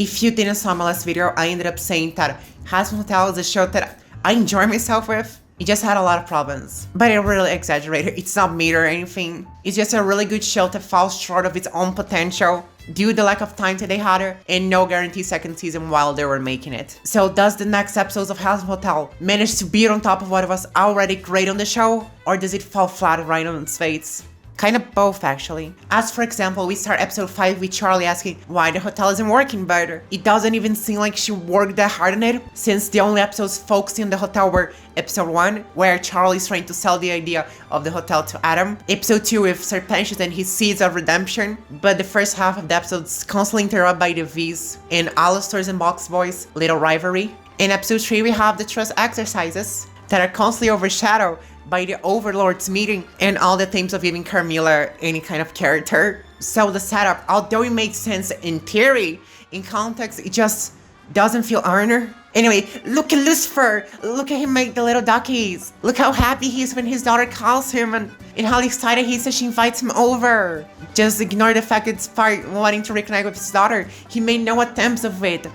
If you didn't saw my last video, I ended up saying that Hazbin Hotel is a show that I enjoy myself with. It just had a lot of problems, but I really exaggerated. It's not made or anything. It's just a really good show that falls short of its own potential due to the lack of time that they had and no guarantee second season while they were making it. So does the next episodes of Hazbin Hotel manage to beat on top of what was already great on the show, or does it fall flat right on its face? Kind of both, actually. As for example, we start episode 5 with Charlie asking why the hotel isn't working better. It doesn't even seem like she worked that hard on it, since the only episodes focusing on the hotel were episode 1, where Charlie's trying to sell the idea of the hotel to Adam, episode 2 with Serpentius and his seeds of redemption, but the first half of the episode is constantly interrupted by the V's and Alistair's and Box Boy's little rivalry. In episode 3, we have the trust exercises that are constantly overshadowed by the Overlord's meeting and all the themes of giving Carmilla any kind of character. So the setup, although it makes sense in theory, in context, it just doesn't feel earned. Anyway, look at Lucifer. Look at him make the little duckies. Look how happy he is when his daughter calls him and how excited he is that she invites him over. Just ignore the fact it's part wanting to reconnect with his daughter. He made no attempts of it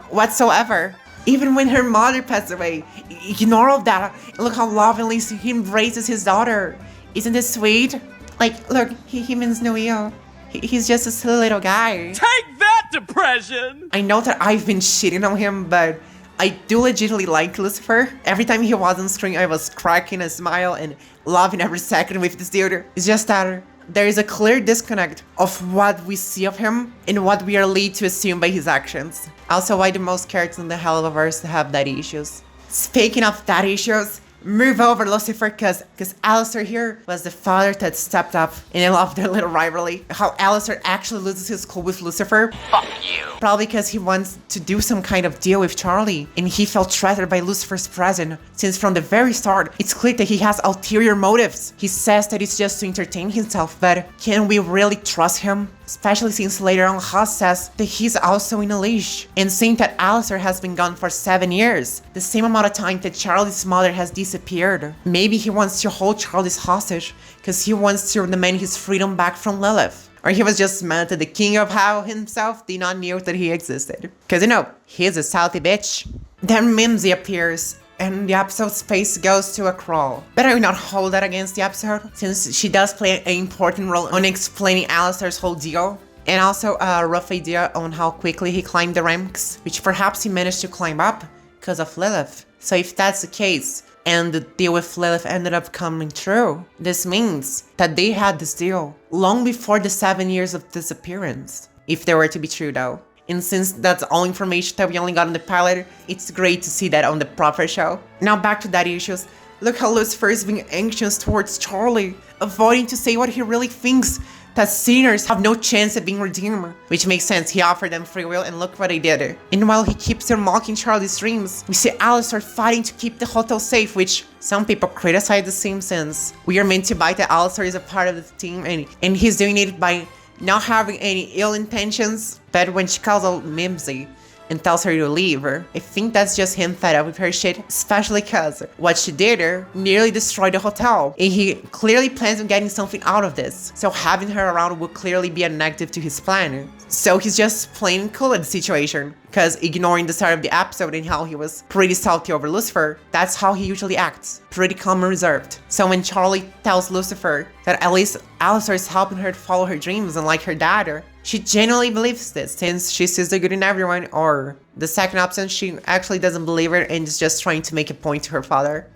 whatsoever. Even when her mother passed away, ignore all that. Look how lovingly he embraces his daughter. Isn't this sweet? Like, look, he means no ill. He's just a silly little guy. Take that, depression! I know that I've been shitting on him, but I do legitimately like Lucifer. Every time he was on screen, I was cracking a smile and loving every second with this dude. It's just that there is a clear disconnect of what we see of him and what we are led to assume by his actions. Also, why do most characters in the Helliverse have daddy issues? Speaking of daddy issues, move over Lucifer, cause Alistair here was the father that stepped up and I love their little rivalry. How Alistair actually loses his cool with Lucifer. Fuck you. Probably because he wants to do some kind of deal with Charlie and he felt threatened by Lucifer's presence, since from the very start it's clear that he has ulterior motives. He says that it's just to entertain himself, but can we really trust him? Especially since later on Haas says that he's also in a leash, and saying that Alistair has been gone for 7 years, the same amount of time that Charlie's mother has disappeared. Maybe he wants to hold Charlie's hostage because he wants to demand his freedom back from Lilith. Or he was just mad that the king of Hell himself did not know that he existed. Cause you know, he's a salty bitch. Then Mimsy appears, and the episode's pace goes to a crawl. But I will not hold that against the episode, since she does play an important role on explaining Alistair's whole deal, and also a rough idea on how quickly he climbed the ranks, which perhaps he managed to climb up because of Lilith. So if that's the case, and the deal with Lilith ended up coming true, this means that they had this deal long before the 7 years of disappearance. If they were to be true though. And since that's all information that we only got in the pilot, it's great to see that on the proper show. Now back to daddy issues. Look how Lucifer is being anxious towards Charlie, avoiding to say what he really thinks, that sinners have no chance at being redeemed. Which makes sense, he offered them free will and look what they did. And while he keeps on mocking Charlie's dreams, we see Alistair fighting to keep the hotel safe, which some people criticize the same, since we are meant to buy that Alistair is a part of the team and he's doing it by not having any ill intentions. But when she calls out Mimsy and tells her to leave her, I think that's just him fed up with her shit, especially cause what she did nearly destroyed the hotel, and he clearly plans on getting something out of this, so having her around would clearly be a negative to his plan. So he's just playing cool at the situation, cause ignoring the start of the episode and how he was pretty salty over Lucifer, that's how he usually acts, pretty calm and reserved. So when Charlie tells Lucifer that at least Alistair is helping her to follow her dreams unlike her dad, she genuinely believes this, since she sees the good in everyone, or the second option, she actually doesn't believe it and is just trying to make a point to her father.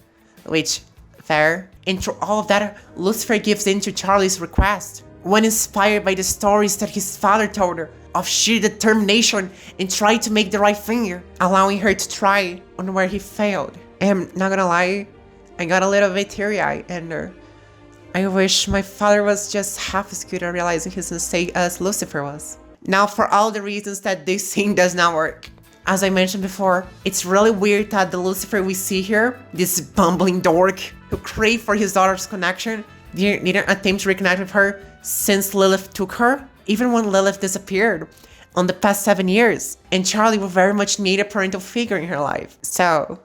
Which, fair. And through all of that, Lucifer gives in to Charlie's request, when inspired by the stories that his father told her, of sheer determination and try to make the right thing, allowing her to try on where he failed. And not gonna lie, I got a little bit teary-eyed, and I wish my father was just half as good at realizing his mistake as Lucifer was. Now for all the reasons that this scene does not work. As I mentioned before, it's really weird that the Lucifer we see here, this bumbling dork who craved for his daughter's connection, didn't attempt to reconnect with her since Lilith took her, even when Lilith disappeared on the past 7 years, and Charlie will very much need a parental figure in her life. So,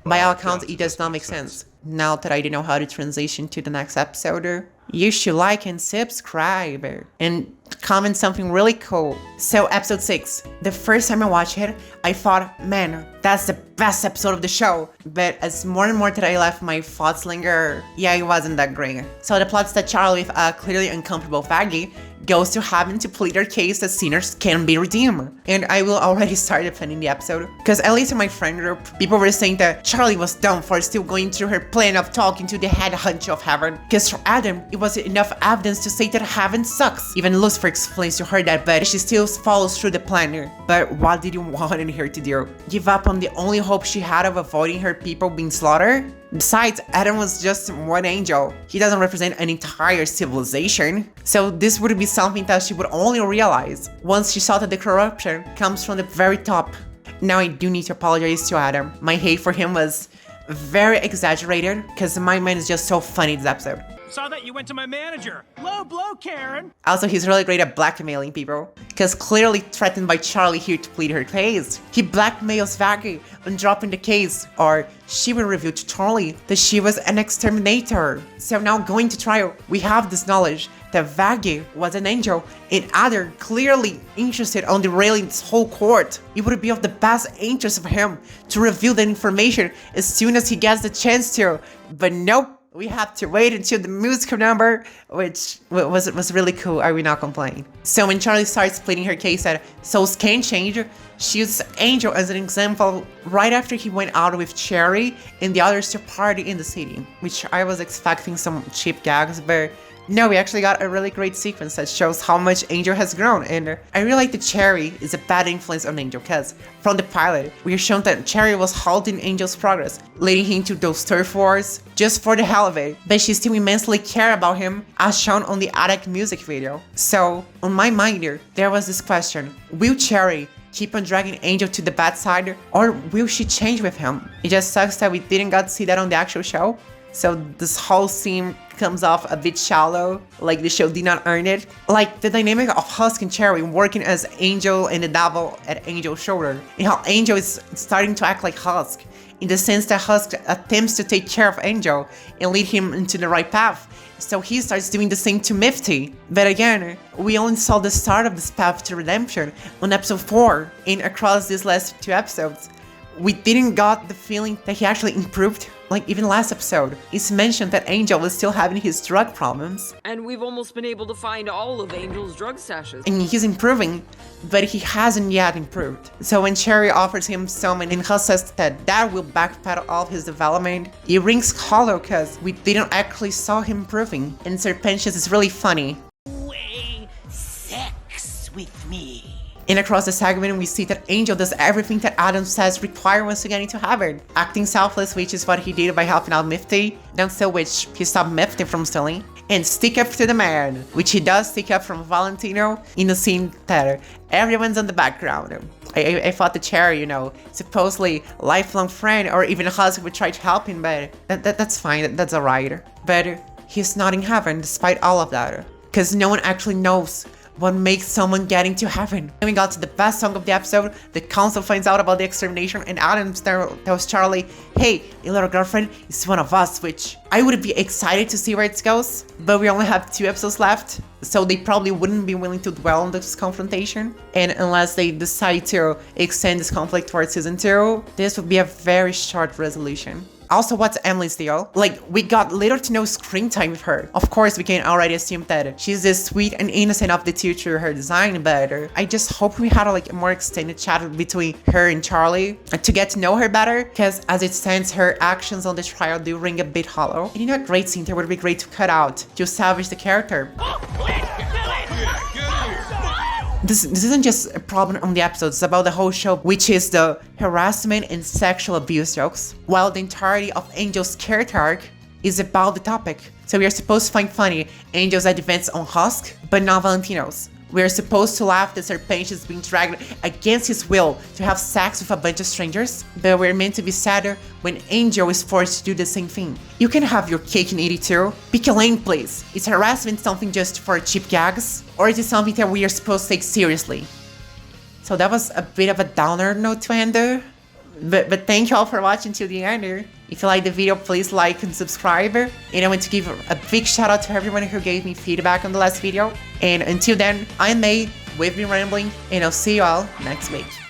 by all accounts, it does not make sense. Now that I don't know how to transition to the next episode, you should like and subscribe. And comment something really cool. So episode 6, the first time I watched it, I thought, man, that's the best episode of the show. But as more and more that I left my thoughts linger, yeah, it wasn't that great. So the plot's that Charlie, with a clearly uncomfortable faggy, goes to heaven to plead her case that sinners can be redeemed. And I will already start defending the episode, because at least in my friend group, people were saying that Charlie was dumb for still going through her plan of talking to the head honcho of heaven, because for Adam, it was enough evidence to say that heaven sucks. Even Lucifer explains to her that, but she still follows through the plan. But what did you want her to do? Give up on the only hope she had of avoiding her people being slaughtered? Besides, Adam was just one angel. He doesn't represent an entire civilization. So this would be something that she would only realize once she saw that the corruption comes from the very top. Now I do need to apologize to Adam. My hate for him was very exaggerated, because my man is just so funny this episode. Saw that you went to my manager. Low blow, Karen. Also, he's really great at blackmailing people, because clearly threatened by Charlie here to plead her case, he blackmails Vaggie on dropping the case, or she will reveal to Charlie that she was an exterminator. So now going to trial, we have this knowledge that Vaggie was an angel, and Adam clearly interested on derailing this whole court. It would be of the best interest of him to reveal that information as soon as he gets the chance to, but nope. We have to wait until the musical number, which was really cool. I will not complain. So when Charlie starts pleading her case that souls can change, she uses Angel as an example right after he went out with Cherry and the others to party in the city, which I was expecting some cheap gags, but no, we actually got a really great sequence that shows how much Angel has grown, and I really like that Cherry is a bad influence on Angel, because from the pilot, we are shown that Cherry was halting Angel's progress, leading him to those turf wars just for the hell of it, but she still immensely cared about him, as shown on the Attic music video. So, on my mind here, there was this question: will Cherry keep on dragging Angel to the bad side, or will she change with him? It just sucks that we didn't get to see that on the actual show. So this whole scene comes off a bit shallow, like the show did not earn it. Like the dynamic of Husk and Cherry working as Angel and the devil at Angel's shoulder, and how Angel is starting to act like Husk, in the sense that Husk attempts to take care of Angel and lead him into the right path. So he starts doing the same to Mifty. But again, we only saw the start of this path to redemption on episode 4, and across these last 2 episodes, we didn't got the feeling that he actually improved. Like even last episode, it's mentioned that Angel is still having his drug problems. And we've almost been able to find all of Angel's drug stashes. And he's improving, but he hasn't yet improved. So when Cherry offers him some and Huss says that will backpedal all of his development, it rings hollow because we didn't actually saw him improving. And Serpentious is really funny. Way sex with me. And across the segment, we see that Angel does everything that Adam says require once to get into heaven. Acting selfless, which is what he did by helping out Mifty, down so which he stopped Mifty from stealing. And stick up to the man, which he does stick up from Valentino in a scene that everyone's on the background. I thought the Cherry, supposedly lifelong friend, or even Husk would try to help him, but that's fine, that's alright. But he's not in heaven despite all of that, because no one actually knows what makes someone get into heaven. And we got to the best song of the episode. The council finds out about the extermination, and Adam tells Charlie, hey, your little girlfriend is one of us, which I would be excited to see where it goes, but we only have 2 episodes left, so they probably wouldn't be willing to dwell on this confrontation. And unless they decide to extend this conflict towards season 2, this would be a very short resolution. Also, what's Emily's deal? Like, we got little to no screen time with her. Of course, we can already assume that she's the sweet and innocent of the two through her design, but I just hope we had a more extended chat between her and Charlie to get to know her better, because as it stands, her actions on the trial do ring a bit hollow. And a great scene there would be great to cut out to salvage the character. This isn't just a problem on the episodes, it's about the whole show, which is the harassment and sexual abuse jokes, while the entirety of Angel's character arc is about the topic. So we are supposed to find funny Angel's advance on Husk, but not Valentino's. We are supposed to laugh that Serpentious is being dragged against his will to have sex with a bunch of strangers, but we're meant to be sadder when Angel is forced to do the same thing. You can have your cake and eat it too. Pick a lane, please. Is harassment something just for cheap gags, or is it something that we are supposed to take seriously? So that was a bit of a downer note to end there. But thank you all for watching till the end here. If you like the video, please like and subscribe. And I want to give a big shout out to everyone who gave me feedback on the last video. And until then, I'm May, we've been rambling, and I'll see you all next week.